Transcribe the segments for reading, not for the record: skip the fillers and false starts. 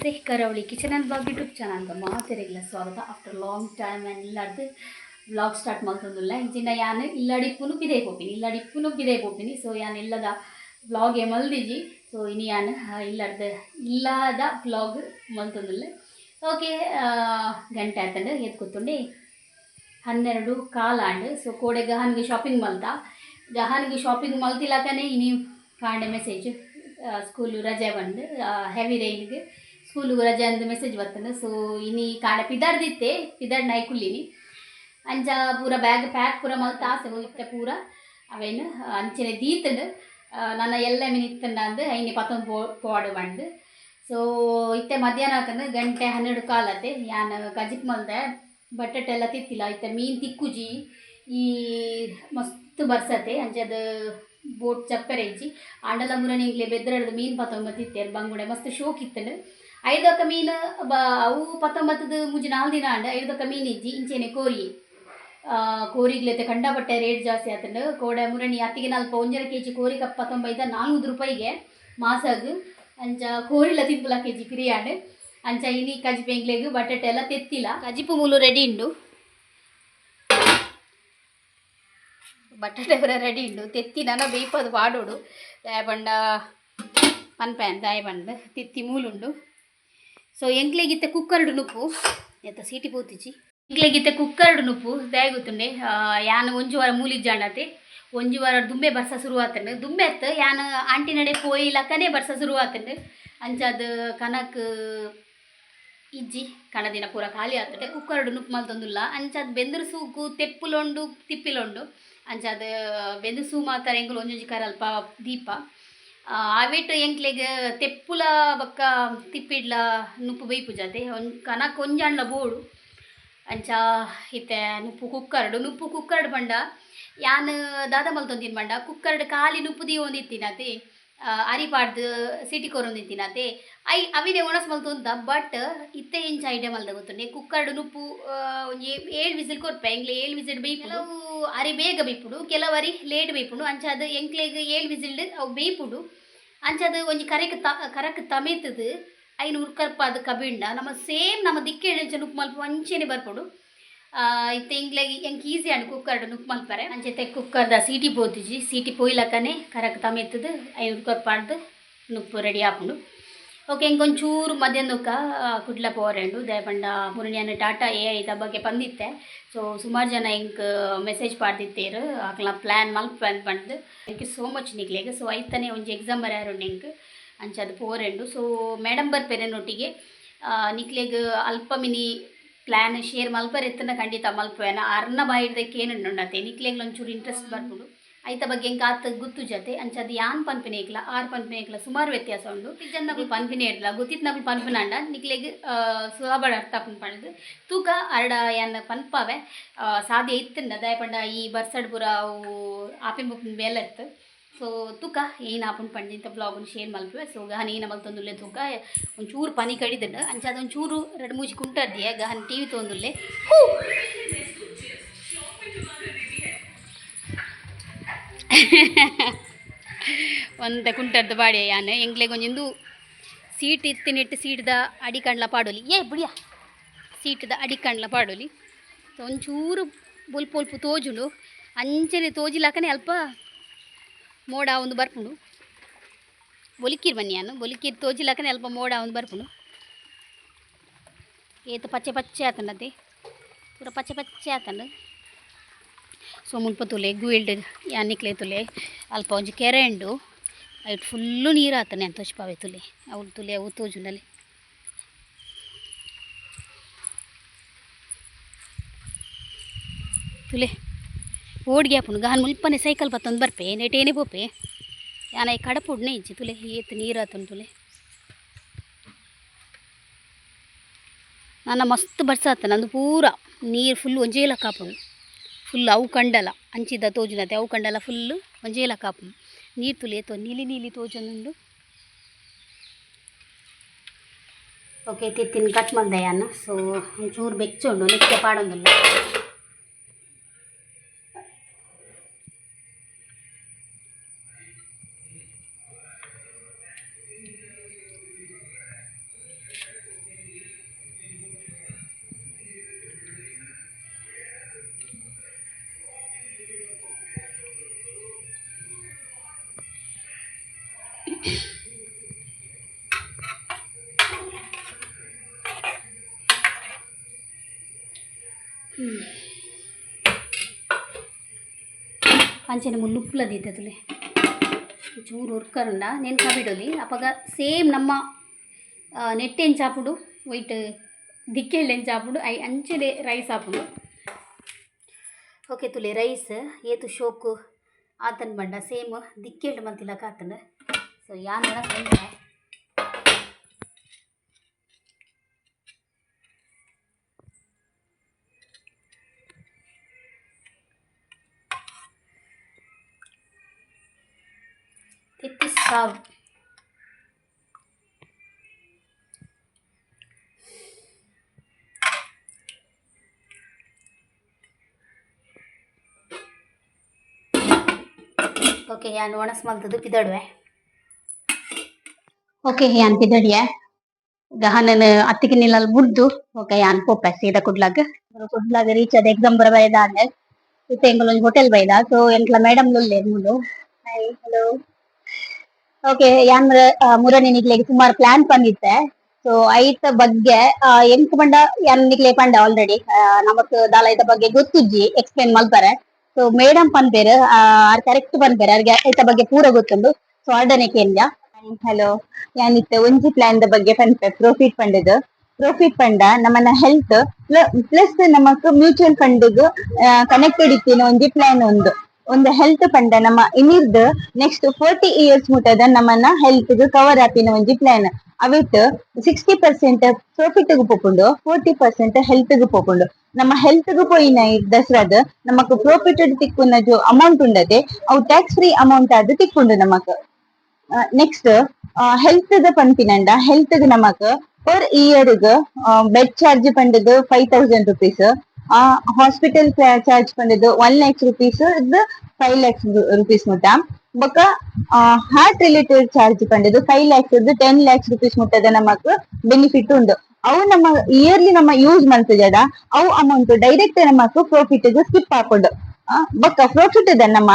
ನಮಸ್ತೆ ಕರಾವಳಿ kitchen and blog YouTube ಚಾನಲ್ಗೆ ಮಾತೆರೆಗ್ಲ ಸ್ವಾಗತ. ಆಫ್ಟರ್ ಲಾಂಗ್ ಟೈಮ್ ಆ್ಯಂಡ್ ಇಲ್ಲಾರ್ದು ಬ್ಲಾಗ್ ಸ್ಟಾರ್ಟ್ ಮಾಡ್ತಂದಿಲ್ಲ. ಇಂಚಿನ ಯಾನು ಇಲ್ಲಾಡಿಪ್ಪುನು ಬಿದೇ ಪೋಪಿನಿ. ಸೊ ಯಾನು ಇಲ್ಲದ ಬ್ಲಾಗೆ ಮಲ್ದಿಜಿ. ಸೊ ಇನಿ ಯಾನು ಇಲ್ಲದ ಬ್ಲಾಗ್ ಮಲ್ತಂದಿಲ್ಲ. ಓಕೆ, ಗಂಟೆ ಆಯ್ತಂಡು ಎದ್ದು ಕೂತ್ಕೊಂಡೆ 12:15 ಆಂಡ್. ಸೊ ಕೋಡೆ ಗಹಾನಿಗೆ ಶಾಪಿಂಗ್ ಮಲ್ತಿಲಾಕನೇ ಇನಿ ಕಾಂಡೆ ಮೆಸೇಜ್ ಸ್ಕೂಲು ರಜೆ ಬಂದು ಹೆವಿ ರೈನ್ಗೆ ಸ್ಕೂಲಿಗೆ ರಜೆ ಅಂದು ಮೆಸೇಜ್ ಬರ್ತದೆ. ಸೊ ಇನಿ ಕಾಂಡೆ ಪಿದಾರ್ಡ್ ನೈ ಕುಲ್ಲಿನಿ ಅಂಚ ಪೂರ ಬ್ಯಾಗ್ ಪ್ಯಾಕ್ ಪೂರ ಮಲ್ತ ಆಸೆ ಇತ್ತೆ ಪೂರ ಅವೇನು ಅಂಚನೆ ದೀತಂಡು ನನ್ನ ಎಲ್ಲ ಮಿನಿತ್ತಂಡ ಅಂದು ಐನಿ ಪತ್ತೊಂದು ಪೋಡು ಬಂದು. ಸೊ ಇತ್ತೆ ಮಧ್ಯಾಹ್ನ ಆತಂದು ಗಂಟೆ 12:15 ಯಾನು ಗಜಿಪ್ ಮಲ್ದೆ ಬಟಾಟೆ ಎಲ್ಲ ತಿತ್ತಿಲ್ಲ. ಇತ್ತೆ ಮೀನು ತಿಕ್ಕುಜಿ ಈ ಮಸ್ತ್ ಬರ್ಸತ್ತೆ ಅಂಚದು ಬೋಟ್ ಚಪ್ಪರೆ ಇಜ್ಜಿ ಆಂಡಲ ಮುರಣಿಂಗ್ಲೆ ಬೆದ್ರಡ್ದು ಮೀನು 19 ತಿತ್ತೇರು ಬಂಗುಡೆ ಮಸ್ತ್ ಶೋಕ್ ಇತ್ತಂಡು. 5 ಮೀನು ಅವು 19 ಮುಜಿ 4 ದಿನ ಆಂಡು 5 ಮೀನು ಇಜ್ಜಿ ಇಂಚೆನೆ ಕೋರಿಗ್ಲೈತೆ ಕಂಡಪಟ್ಟೆ ರೇಟ್ ಜಾಸ್ತಿ ಆತಂಡು. ಕೋಡೆ ಮುರಣಿ ಅತ್ತಿಗೆ 1.5 kg ಕೋರಿ ಕಪ್ 19 400 ರೂಪಾಯಿಗೆ ಮಾಸಾಗು ಅಂಚ ಕೋರಿಲ ತಿಪ್ಪುಲ kg ಫ್ರೀ ಆಂಡು. ಅಂಚ ಇನಿ ಕಜಿಪು ಎಂಗ್ಲೆಗು ಬಟಾಟೆ ಎಲ್ಲ ತೆತ್ತಿಲ್ಲ. ಕಜಿಪು ಮೂಲು ರೆಡಿ ಉಂಡು, ಬಟಾಟೆ ಪೂರ ರೆಡಿ ಉಂಡು. ತೆತ್ತಿ ನಾನು ಬೇಯ್ಪದು ಪಾಡೋಡು ದಾಯಬಂಡ ಪನ್ಪ್ಯಾನ್ ದಾಯಬಂಡ ತೆತ್ತಿ ಮೂಲುಂಡು. ಸೊ ಎಂಕ್ಲೆಗಿತ್ತೆ ಕುಕ್ಕರ್ಡು ನುಪ್ಪು ಎತ್ತ ಸೀಟಿ ಪೋತಿಜಿ ಎಂಕ್ಲೆಗಿತ್ತೆ ಕುಕ್ಕರ್ಡು ನುಪ್ಪು ದಾಯ ಗೊತ್ತುಂಡೆ. ಯಾನು 1 ವಾರ ಮೂಲಿಜ್ಜಾಂಡತೆ 1 ವಾರ ದುಂಬೆ ಬರ್ಸ ಶುರು ಆತಂಡು. ದುಂಬೆ ಎತ್ತು ಯಾನು ಆಂಟಿ ನಡೆ ಪೋಯಿ ಲಕ್ಕನೆ ಬರ್ಸ ಶುರು ಆತಂಡು. ಅಂಚದು ಕನಕ್ ಇಜ್ಜಿ ಕಣದಿನ ಪೂರ ಖಾಲಿ ಆಗ್ತದೆ. ಕುಕ್ಕರ್ಡು ನುಪ್ಪು ಮಲ್ತೊಂದುಲ್ಲ ಅಂಚದು ಬೆಂದರು ಸೂಕು ತೆಪ್ಪುಲೊಂಡು ತಿಪ್ಪಿಲೊಂಡು ಅಂಚದು ಬೆಂದು ಸೂ ಮಾತಾರ ಎಂಕುಲು ಒಂಜೊಂಜಿ ಕರಲ್ಪ ದೀಪ ಅವಿಟ್ಟು ಎಂಕ್ಲೆಗೆ ತೆಪ್ಪುಲ ಬಕ್ಕ ತಿಪ್ಪಿಡ್ಲ ನುಪ್ಪು ಬೇಯ್ಪುಜಾತೆ ಕನಕ್ ಒಂಜಾಂಡ್ಲ ಬೋಡು ಅಂಚ ಇತ್ತೆ ನುಪ್ಪು ಕುಕ್ಕರ್ಡು ಪಂಡ ಯಾನು ದಾದ ಮಲ್ತೊಂದಿನ ಪಂಡ ಕುಕ್ಕರ್ಡು ಖಾಲಿ ನುಪ್ಪು ದಿ ಒಂದಿತ್ತಿನತೆ ಅರಿಪಾಡ್ದು ಸಿಟಿ ಕೊರೊಂದಿತ್ತಿನತೆ ಅವಿನೇ ಒಣಸ್ ಮಲ್ತೊಂದ. ಬಟ್ ಇತ್ತೆ ಇಂಚ ಐಡಿಯಾ ಮಲ್ದ ಗೊತ್ತುಂಡೆ ಕುಕ್ಕರ್ಡು ನುಪ್ಪು 7 ವಿಸಿಲ್ ಕೊರ್ಪೆ ಎಂಕ್ಲೆ 7 ವಿಸಿಲ್ ಬೇಯ್ಪುಡು. ಅರಿ ಬೇಗ ಬೇಯ್ಪುಡು, ಕೆಲವರಿ ಲೇಟ್ ಬೇಯ್ಪುಡು. ಅಂಚದು ಎಂಕ್ಲೆಗ್ 7 ವಿಸಿಲ್ಡ್ ಅವು ಬೇಯ್ಪುಡು. ಅಂಚದು ಒಂಜಿ ಕರಕ್ ತಮೆತದು ಐನು ಉರ್ಕರ್ಪ ಅದು ಕಬಿಂಡ ನಮ್ಮ ದಿಕ್ಕೇಳು ನುಪ್ಪು ಮಲ್ಪ ಅಂಚೆನೆ ಬರ್ಪುಡು. ಇತ್ತೆ ಎಂಕ್ಲೆಗ್ ಎಂಕ್ ಈಸಿ ಆಂಡು ಕುಕ್ಕರ್ಡು ನುಪ್ಪು ಮಲ್ಪರೆ. ಅಂಚೆತ್ತೆ ಕುಕ್ಕರ್ದ ಸೀಟಿ ಪೋತಿಜಿ ಸೀಟಿ ಪೋಯ್ಲಕ್ಕನೆ ಕರಕ್ ತಮೆತದು ಐನು ಉರ್ಕರ್ಪಾಡ್ದು ನುಪ್ಪು ರೆಡಿ ಆಪುಂಡು. ಓಕೆ, ಇಂಕೊಂಚೂರು ಮಧ್ಯಾಹ್ನಕ್ಕ ಕುಡ್ಲ ಪೋರೆಂಡು ದಯಪಂಡ ಮುರಣಿಯನ್ನ ಟಾಟಾ AI ಬಗ್ಗೆ ಬಂದಿತ್ತೆ. ಸೊ ಸುಮಾರು ಜನ ಇಂಕ್ ಮೆಸೇಜ್ ಪಾಡ್ದಿತ್ತೇರು ಆಕಲ ಪ್ಲ್ಯಾನ್ ಬಂದು ಥ್ಯಾಂಕ್ ಯು ಸೋ ಮಚ್ ನಿಕ್ಲೆಗೆ. ಸೊ ಐತನೇ ಒಂಜಿ ಎಕ್ಸಾಮ್ ಬರೆಯಾರುಂಡು ಇಂಕ್ ಅಂಚದು ಪೋರೆಂಡು. ಸೊ ಮೇಡಮ್ ಬರ್ಪೆರೆನೊಟ್ಟಿಗೆ ನಿಕ್ಲೆಗ್ ಅಲ್ಪ ಮಿನಿ ಪ್ಲ್ಯಾನ್ ಶೇರ್ ಮಲ್ಪರೆ ಎತ್ತನ ಖಂಡಿತ ಮಲ್ಪೇನ ಅರ್ನ ಬಾಯಿಡ್ದಕ್ಕೆ ಏನುಂಡತೆ ನಿಕ್ಲೆಗ್ಲ ಒಂಚೂರು ಇಂಟ್ರೆಸ್ಟ್ ಬರ್ಬೋದು ಐತ ಬಗ್ಗೆ ಎಂಕ ಆತ ಗುತ್ತು ಜತೆ ಅಂಚದು ಯಾನ್ ಪನ್ಪಿನೇಕ್ಲ ಆರು ಪನ್ಪಿನೇಕ್ಲ ಸುಮಾರು ವ್ಯತ್ಯಾಸ ಉಂಡು. ಇಜ್ಜಂದಗಳು ಪನ್ಪಿನೇ ಇಡ್ಲ ಗೊತ್ತಿತ್ತು ನಗಳು ಪನ್ಪಿನಂಡ ನಿಕ್ಲೆಗ್ ಸುಲಭ ಅರ್ಥ ಪನ್ಪಣದು ತೂಕ ಅರಡ ಯಾನ್ ಪನ್ಪಾವೆ ಸಾಧ್ಯ ಇತ್ತಂಡ ದಯಪಂಡ ಈ ಬರ್ಸಡ್ ಪೂರ ಅವು ಆಪಿನ ಬುಪ್ಪಿನ ಬೇಲೆ ಇತ್ತು. ಸೊ ತೂಕ ಏನು ಆಪನ್ ಪಂಡು ಇಂಥ ಬ್ಲಾಗನ್ನು ಶೇರ್ ಮಲ್ಪೆ. ಸೊ ಗಹನ ಏನು ಮಲ್ತೊಂದುಲ್ಲೆ ತೂಕ ಒಂಚೂರು ಪನಿ ಕಡಿದಂಡು ಅಂಚ ಅದೊಂಚೂರು 2-3 ಕುಂಟರ್ದಿಯೆ ಗಹನ TV ತೊಂದುಲ್ಲೆ ಒಂದ ಕುಂಟರ್ದು ಬಾಡಿ ಯಾನು ಎಂಗ್ಲೆಗ್ ಒಂಜಿಂದು ಸೀಟ್ ಇತ್ತಿನಿಟ್ಟು ಸೀಟ್ದ ಅಡಿಕಂಡ್ಲ ಪಾಡೋಲಿ ಬುಡಿಯ ಸೀಟ್ದ ಅಡಿಕಂಡ್ಲ ಪಾಡೋಲಿ. ಸೊ ಒಂಚೂರು ಬೊಲ್ಪು ತೋಜುಂಡು ಅಂಚನೆ ತೋಜಿಲಾಕನೆ ಅಲ್ಪ ಮೋಡ ಒಂದು ಬರ್ಪುಂಡು. ಬೊಲಿಕಿರ್ ಬನ್ನಿ ಯಾನು ಬೊಲಿಕಿರ್ ತೋಜಿಲಾಕನೆ ಅಲ್ಪ ಮೋಡ ಒಂದು ಬರ್ಪುಂಡು. ಏತು ಪಚ್ಚೆ ಆತಂಡತೆ ಪೂರ ಪಚ್ಚೆ ಆತಂಡು. ಸೊ ಮುಲ್ಪ ತುಲೆ ಗುಯಿಲ್ಡ್ ಯಾನಿಕ್ಲೆ ತುಲೆ ಅಲ್ಪ ಒಂಜಿ ಕೆರೆ ಉಂಡು ಐಟ್ ಫುಲ್ಲು ನೀರು ಆತನೆ ಅಂತ ತೋಚ್ಪಾವೆ ತುಲೆ ಅವು ತೋಜುಂಡಲ್ಲಿ. ತುಲೆ ಓಡ್ಗೆ ಆಪುಂಡು ಗಹನ್ ಮುಲ್ಪನೆ ಸೈಕಲ್ ಬತ್ತೊಂದು ಬರ್ಪೆ ನೆಟೇನೆ ಪೋಪೆ ಯಾನ ಈ ಕಡಪುಡ್ನೆ ಇಜ್ಜಿ ತುಲೆ ಏತು ನೀರು ಆತುಂಡು ತುಲೆ ನನ್ನ ಮಸ್ತ್ ಬರ್ಸಾತ ನಂದು ಪೂರ ನೀರು ಫುಲ್ ಒಂಜೇಲ ಕಾಪುಂಡು ಫುಲ್ ಅವು ಕಂಡಲ ಅಂಚಿದ ತೋಜುನತೆ ಅವು ಕಂಡಲ ಫುಲ್ಲು ಒಂಜೇಲ ಕಾಪು ನೀರು ತುಲೆ ಏತೋ ನೀಲಿ ತೋಜೊಂದುಂಡು. ಓಕೆ, ತಿತ್ತಿನ ಕಟ್ ಮಲ್ದೆ ಯಾನು. ಸೊ ಒಂಚೂರು ಬೆಚ್ಚುಂಡು ನೆಕ್ಕೆ ಪಾಡೊಂದುಲ್ಲ. ಅಂಚನೆ ಮುಲ್ಲುಪ್ಪುಲ ದೀತದುಲೆ ಚೂರು ಉರ್ಕರುಂಡ ನೆನ್ಕ ಬಿಡೋದಿ ಅಪ್ಪಗ ಸೇಮ್ ನಮ್ಮ ನೆಟ್ಟೆನ್ ಚಾಪುಡು ವೈಟ್ ದಿಕ್ಕೆಳ್ಳೆನ್ ಚಾಪುಡು ಐ ಅಂಚೆಡೆ ರೈಸ್ ಹಾಪುಡು. ಓಕೆ ತುಲೆ ರೈಸ್ ಏತು ಶೋಕು ಆತನ್ ಬಂಡ ಸೇಮ್ ದಿಕ್ಕೆಳ್ಳು ಮಂತಿಲ್ಲ ಕಾತನ. ಸೊ ಯಾನ್ ಫ್ರೆಂಡ್ ತಿತ್ತಿ ಸಾರು ಓಕೆ ಯಾನ್ ಒಣಸ್ ಮಲ್ತದು ಪಿದಡುವೆ. ಓಕೆ ಯಾನ್ ಪಿದಡಿಯ ಗಹನನ ಅತ್ತಿಗೆ ನಿಲ್ಲಲ್ ಬುಡ್ದು ಓಕೆ ಯಾನ್ ಪೋಪ ಸೀದಾ ಕುಡ್ಲಾಗ ರೀಚ್ ಆದ ಎಕ್ಸಾಮ್ ಬರಬೈದ ಅಂದೆ ಇತ್ತೆ ಎಂಗಳೊಂದು ಹೋಟೆಲ್ ಬೈದ. ಸೊ ಎಂಕ್ಲ ಮೇಡಮ್ ಲುಲ್ಲೆ ಮುಲು ಹಾಯ್ ಹಲೋ. ಓಕೆ ಯಾನ್ ಮುರನೆ ನಿಕ್ಲೆಗ್ ಸುಮಾರು ಪ್ಲಾನ್ ಪಂದಿತ್ತೆ. ಸೊ ಐತ ಬಗ್ಗೆ ಎಂಕ್ ಪಂಡ ಯಾನ್ ನಿಕ್ಲೆ ಪಂಡ ಆಲ್ರೆಡಿ ನಮಕ್ ದಾಲ ಐತ ಬಗ್ಗೆ ಗೊತ್ತುಜ್ಜಿ ಎಕ್ಸ್ಪ್ಲೇನ್ ಮಲ್ಪರೆ. ಸೊ ಮೇಡಮ್ ಪನ್ಪೇರ್ ಆರ್ ಕರೆಕ್ಟ್ ಪನ್ಪೇರ್ ಅವ್ರಿಗೆ ಐತ ಬಗ್ಗೆ ಪೂರ ಗೊತ್ತುಂಡು. ಸೊ ಆರ್ಡನೆ ಕೇಂದ್ರ ಹಲೋ ಯಾನ್ ಇತ್ತೆ ಒಂಜಿ ಪ್ಲಾನ್ ದ ಬಗ್ಗೆ ಪನ್ಪೆ ಪ್ರಾಫಿಟ್ ಫಂಡ್ ಪಂಡ ನಮ್ಮನ ಹೆಲ್ತ್ ಪ್ಲಸ್ ನಮಕ್ ಮ್ಯೂಚುವಲ್ ಫಂಡ್ ಕನೆಕ್ಟೆಡ್ ಇತ್ತಿನ ಒಂಜಿ ಪ್ಲಾನ್ ಒಂದು ಹೆಲ್ತ್ ಪಂಡ ನಮ್ಮ ಇನ್ನಿರ್ದ್ ನೆಕ್ಸ್ಟ್ 40 years ಮುಟ್ಟದ ನಮ್ಮನ್ನ ಹೆಲ್ತ್ ಕವರ್ ಆಪಿನ ಒಂಜಿ ಪ್ಲಾನ್. ಅವಿಟ್ 60% ಪ್ರಾಫಿಟ್ ಗ್ ಪೋಪುಂಡು 40% ಹೆಲ್ತ್ ಗ್ ಪೋಪುಂಡು. ನಮ್ಮ ಹೆಲ್ತ್ ಗ್ ಪೋಯಿನ ದಸರಾದ್ ನಮಕ್ ಪ್ರಾಫಿಟ್ ತಿಕ್ಕುನ ಜೋ ಅಮೌಂಟ್ ಉಂಡದೆ ಅವು ಟ್ಯಾಕ್ಸ್ ಫ್ರೀ ಅಮೌಂಟ್ ಆದ್ ತಿಕ್ಕುಂಡು ನಮಕ್. ನೆಕ್ಸ್ಟ್ ಹೆಲ್ತ್ ದ ಪನ್ಪಿನಂಡ ಹೆಲ್ತ್ ಗ್ ನಮಕ್ ಪರ್ ಇಯರ್ ಗ್ ಬೆಡ್ ಚಾರ್ಜ್ ಪಂಡದ್ 5000 rupees, ಹಾಸ್ಪಿಟಲ್ ಚಾರ್ಜ್ ಪಂಡದ್ 1 lakh rupees 5 lakhs rupees ಮುಟ್ಟ. ಬೊಕ ಹಾರ್ಟ್ ರಿಲೇಟೆಡ್ ಚಾರ್ಜ್ ಪಂಡದ್ 5 lakhs 10 lakhs rupees ಮುಟ್ಟದ ನಮಕ್ ಬೆನಿಫಿಟ್ ಉಂಡು. ಅವು ನಮ್ಮ ಇಯರ್ಲಿ ನಮ್ಮ ಯೂಸ್ ಮಲ್ತುಜಡ ಅವು ಅಮೌಂಟ್ ಡೈರೆಕ್ಟ್ ನಮಕ್ ಪ್ರಾಫಿಟ್ ಗ್ ಸ್ಕಿಪ್ ಹಾಕೊಂಡು ಬೊಕ ಪ್ರಾಫಿಟ್ ದ ನಮ್ಮ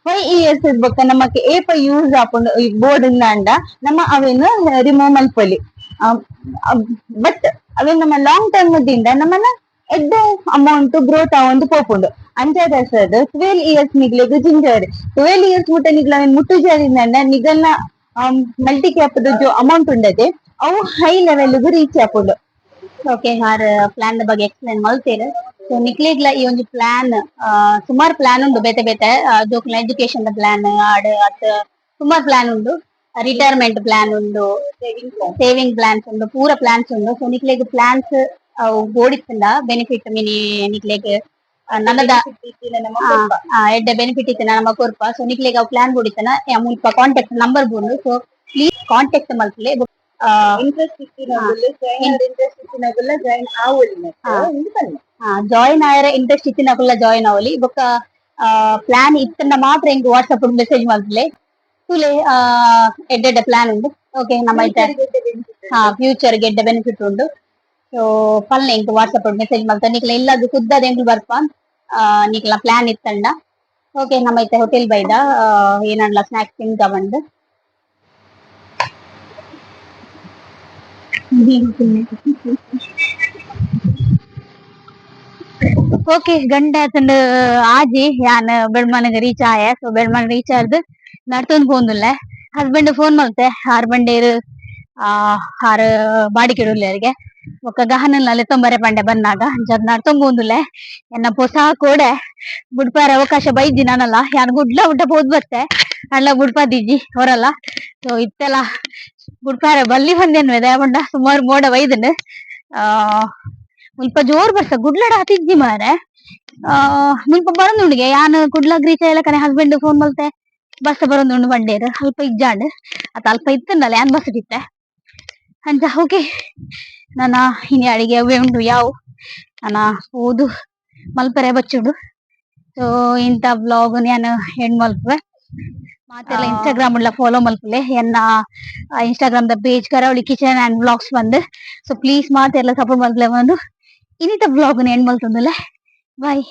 5 years ಬೊಕ ನಮಕ್ ಏಪ ಯೂಸ್ ಆಪುಂಡು ಈ ಬೋರ್ಡ್ ಅಂಡ ನಮ್ಮ ಅವೇನು ರಿಮೂವ್ ಮಲ್ಪೊಲಿ. ಬಟ್ ಅವೇನ್ ನಮ್ಮ ಲಾಂಗ್ ಟರ್ಮ್ ದಿಂದ ನಮ್ಮನ್ನ ಎಡ್ಡ ಅಮೌಂಟ್ ಗ್ರೋತ್ ಆವೊಂದು ಪೋಪುಂಡು. ಅಂಚಾದ 12 years ನಿಗ್ಲೆಗ್ ಜಿಂಜರ್ 12 years ಮುಟ್ಟ ನಿಗ್ಲ ಅವೇನ್ ಮುಟ್ಟುಜಾರಿಂದಂಡ ನಿಗಲ್ನ ಮಲ್ಟಿ ಕ್ಯಾಪ್ ಜೋ ಅಮೌಂಟ್ ಉಂಡದೆ ಅವು ಹೈ ಲೆವೆಲ್ ಗ್ ರೀಚ್ ಆಪುಂಡು. ಓಕೆ ಹಾರ್ ಪ್ಲಾನ್ ದ ಬಗ್ಗೆ ಎಕ್ಸ್ಪ್ಲೇನ್ ಮಲ್ತೇರ್. ಸೊ ನಿಕ್ಲೆಗ್ಲ ಈ ಒಂಜಿ ಪ್ಲಾನ್ ಸುಮಾರು ಪ್ಲಾನ್ ಉಂಡು ಬೇತೆ ಬೇತೆ ಜೋಕುಲ್ನ ಎಜುಕೇಶನ್ ದ ಪ್ಲಾನ್ ಆಡ್ ಅತ್ ಸುಮಾರು ಪ್ಲಾನ್ ಉಂಡು. ರಿಟೈರ್ಮೆಂಟ್ ಪ್ಲಾನ್ ಉಂಡು, ಸೇವಿಂಗ್ ಪ್ಲಾನ್ಸ್ ಉಂಡು, ಪೂರ ಪ್ಲಾನ್ಸ್ ಉಂಡು. ಸೊ ನಿಕ್ಲೆಗ್ ಪ್ಲಾನ್ಸ್ ಅವು ಬೋಡಿತ್ತಂಡ ಬೆನಿಫಿಟ್ ಮಿನಿ ನಿಕ್ಲೆಗ್ ನನ್ನದ ಎಡ್ಡೆ ಬೆನಿಫಿಟ್ ಇತ್ತನ ನಮ್ಮ ಕೊರ್ಪ. ಸೊ ನಿಕ್ಲೆಗ್ ಅವು ಪ್ಲಾನ್ ಬೋಡಿತ್ತನ ಮುಲ್ಪ ಕಾಂಟ್ಯಾಕ್ಟ್ ನಂಬರ್ ಬೋಡು. ಸೊ ಪ್ಲೀಸ್ ಕಾಂಟ್ಯಾಕ್ಟ್ ಮಲ್ಪಲೆ ಜಾಯಿನ್ ಆಯರ ಇಂಟ್ರೆಸ್ಟ್ ಇತ್ತಿನಕುಲ್ಲ ಜಾಯಿನ್ ಆವಲಿ. ಬೊಕ ಪ್ಲಾನ್ ಇತ್ತಂಡ ಮಾತ್ರ ಎಂಕ್ ವಾಟ್ಸಪ್ ಮೆಸೇಜ್ ಮಲ್ಪಲೆ ತುಲೆ ಎಡ್ಡೆಡ್ಡೆ ಪ್ಲಾನ್ ಉಂಡು. ಓಕೆ ನಮ್ಮ ಫ್ಯೂಚರ್ ಗೆಡ್ಡೆ ಬೆನಿಫಿಟ್ ಉಂಡು. ಸೊ ಪಲ್ಲೆ ಎಂಕ್ ವಾಟ್ಸಪ್ ಮೆಸೇಜ್ ಮಲ್ತ ನಿಕ್ಲ ಇಲ್ಲದು ಕುದ್ದದ ಎಂಕ್ ಬರ್ಪ ನಿಕ್ಲ ಪ್ಲಾನ್ ಇತ್ತಂಡ. ಓಕೆ ನಮ್ಮ ಐತೆ ಹೋಟೆಲ್ ಬೈದ ಏನಂಡ್ಲ ಸ್ನಾಕ್ಸ್ ತಿಂತ ಬಂದ್ ಓಕೆ ಗಂಡ ಆತಂಡ್ ಆಜಿ ಯಾನ್ ಬೆಳ್ಮನೆಗ್ ರೀಚ್ ಆಯ. ಸೊ ಬೆಳ್ಮನೆ ರೀಚ್ ಆದ್ ನಡ್ತೊಂದು ಪೋಂದುಲ್ಲೆ ಹಸ್ಬೆಂಡ್ ಫೋನ್ ಮಲ್ತೆ ಆರ್ ಬಂಡೇರ್ ಆರ್ ಬಾಡಿಕೆಡುಲ್ಲೆರ್ಗೆ ಬೊಕ ಗಹನಲ ಲೆತ್ತೊಂಬರೆ ಪಂಡೆ ಬನ್ನಾಗ ಅಂಚಾದ್ ನಡ್ತೊಂದು ಪೋಂದುಲ್ಲೆ ಎನ್ನ ಪೊಸ ಕೋಡೆ ಬುಡ್ಪಾರ ಅವಕಾಶ ಬೈದ್ದಿ ನನಲ ಯಾನ್ ಗುಡ್ಲ ಉಡ್ಡ ಪೋದ್ ಬತ್ತೆ ಅಲ್ಲ ಬುಡ್ಪಾದಿಜ್ಜಿ ಹೊರಲ್ಲ. ಸೊ ಇತ್ತೆಲ ಬುಡ್ಪಾರ ಬಲ್ಲಿ ಬಂದೇನ್ವೆ ದಾಯಪಂಡ ಸುಮಾರು ಮೋಡ ಬೈದ್ಂಡ್ ಮುಲ್ಪ ಜೋರ್ ಬರ್ಸ ಗುಡ್ಲಡ ಹತಿಜ್ಜಿ ಮಾರೆ ಮುಲ್ಪ ಬರೊಂದುಂಡಿಗೆ ಯಾನ್ ಕುಡ್ಲಗ್ ರೀಚ್ ಆಯಲಕನೆ ಹಸ್ಬೆಂಡ್ ಫೋನ್ ಮಲ್ತೆ ಬಸ್ಸ ಬರೊಂದುಂಡು ಬಂಡೇರ್ ಅಲ್ಪ ಇಜ್ಜಾಂಡ್ ಅತ್ ಅಲ್ಪ ಇತ್ತಂಡಲ ಯಾನ್ ಬಸ್ ತಿತ್ತೆ ಅಂಚ. ಓಕೆ ನನ್ನ ಇನಿ ಅಡಿಗೆ ಅವೇ ಉಂಡು ಯಾವು ನನ್ನ ಓದು ಮಲ್ಪರೆ ಬಚ್ಚುಂಡು. ಸೊ ಇಂತ ಬ್ಲಾಗ್ ನಾನು ಎಂಡ್ ಮಲ್ಪುವೆ. ಮಾತೆಲ್ಲ ಇನ್ಸ್ಟಾಗ್ರಾಮ್ ಉಳ್ಳ ಫಾಲೋ ಮಲ್ಪುಲೆ ಎನ್ನ ಇನ್ಸ್ಟಾಗ್ರಾಮ್ ದ ಪೇಜ್ ಕರಾವಳಿ ಕಿಚನ್ ಅಂಡ್ ಬ್ಲಾಗ್ಸ್ ಬಂದ್. ಸೊ ಪ್ಲೀಸ್ ಮಾತೆಲ್ಲ ಸಪೋರ್ಟ್ ಮಲ್ಪಲೆ ಬಂದು ಇನ್ನಿತ ಬ್ಲಾಗ್ ಎಂಡ್ ಮಲ್ತೊಂದುಲ್ಲೆ ಬಾಯ್.